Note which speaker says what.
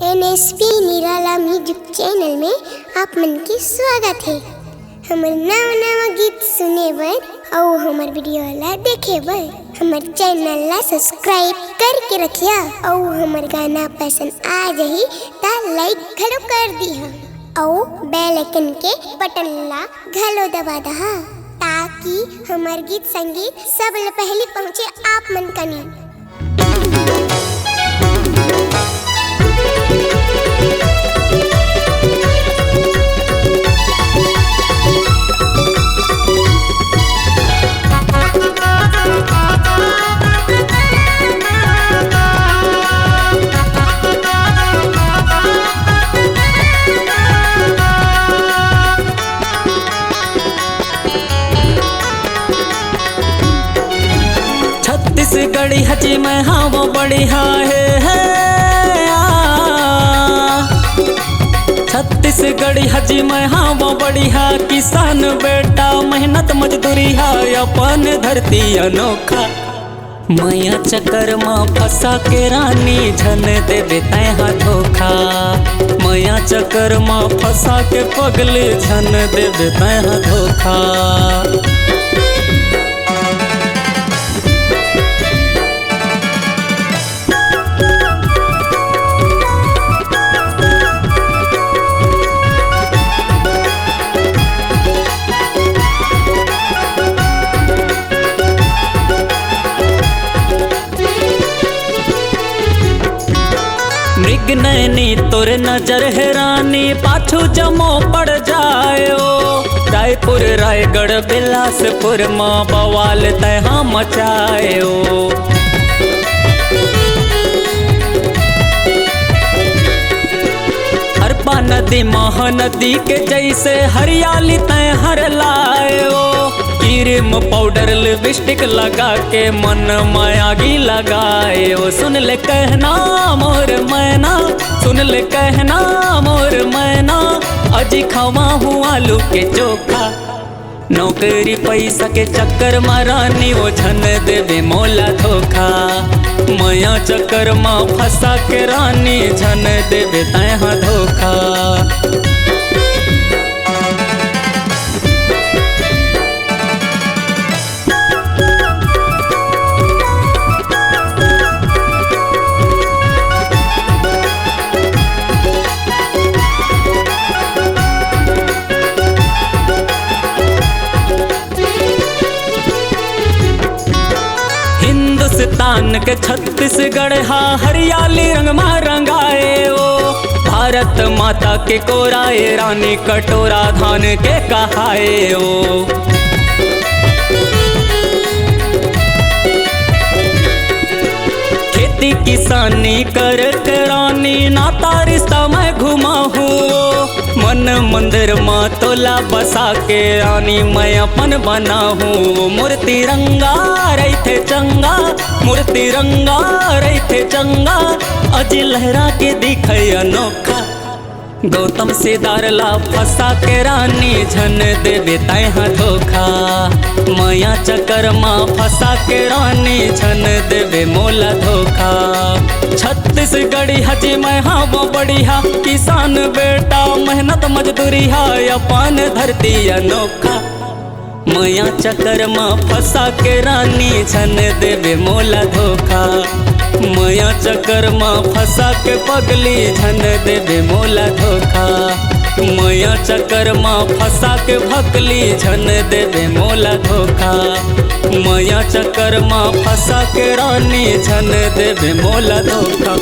Speaker 1: NSP निराला music channel में आप मन के स्वागत है। हमार नवा गीत सुने बर और हमार वीडियो ला देखे बर हमार चैनल ला सब्सक्राइब करके रखिया और हमार गाना पसंद आ जाही ता लाइक घलो कर दिहा और बेल आइकन के बटन ला घलो दबा दहा ताकि हमार गीत संगीत सब ले पहले पहुँचे आप मन कनी।
Speaker 2: छत्तीसगढ़ी हची मैं हाँ वो बढ़िया है छत्तीसगढ़ी हची मैं हाँ वो बढ़िया किसान बेटा मेहनत मजदूरी है अपन धरती अनोखा मैया चक्कर में फंसा के रानी झन देवे तैहा धोखा मैया चक्कर में फंसा के पगले झन देवे तैहा धोखा। मृग नैनी तोर नजर है रानी पाछू जमो पड़ जायो रायपुर रायगढ़ बिलासपुर माँ बवाल तैहा मचायो हरपा नदी महानदी के जैसे हरियाली तय हर लायो क्रीम पाउडर लिपस्टिक लगा के मन मायागी लगाए सुन ले कहना मोर मैना सुन ले कहना मोर मैना अजी खवा हूँ आलू के चोखा नौकरी पैसा के चक्कर में रानी वो झन देवे मोला धोखा मैया चक्कर में फंसा के रानी झन देवे तैहा धोखा। हिंदुस्तान के छत्तीसगढ़ हा हरियाली रंग में रंगाए ओ भारत माता के कोराए रानी कटोरा धान के कहाए ओ खेती किसानी कर के रानी नाता रिश्ता में घुमा हूँ मन मंदिर माँ तोला बसा के रानी मैं अपन बना हूँ मूर्ति रंगा रही थे चंगा मूर्ति रंगा रही थे चंगा अजी लहरा के दिखे अनोखा गौतम से दारला फंसा के रानी झन देवे तैहा धोखा मैया चक्कर माँ फंसा के रानी झन देवे मोला धोखा छत्तीसगढ़ी हजी मैं हाँ वो बढ़िया किसान बेटा मेहनत मजदूरी है अपन धरती अनोखा मैया चक्कर में फंसा के रानी झन देवे मोला धोखा मैया चक्कर में फंसा के पगली झन देवे मोला धोखा मैया चक्कर में फंसा के भकली झन देवे मोला धोखा मैया चक्कर में फंसा के रानी झन देवे मोला धोखा।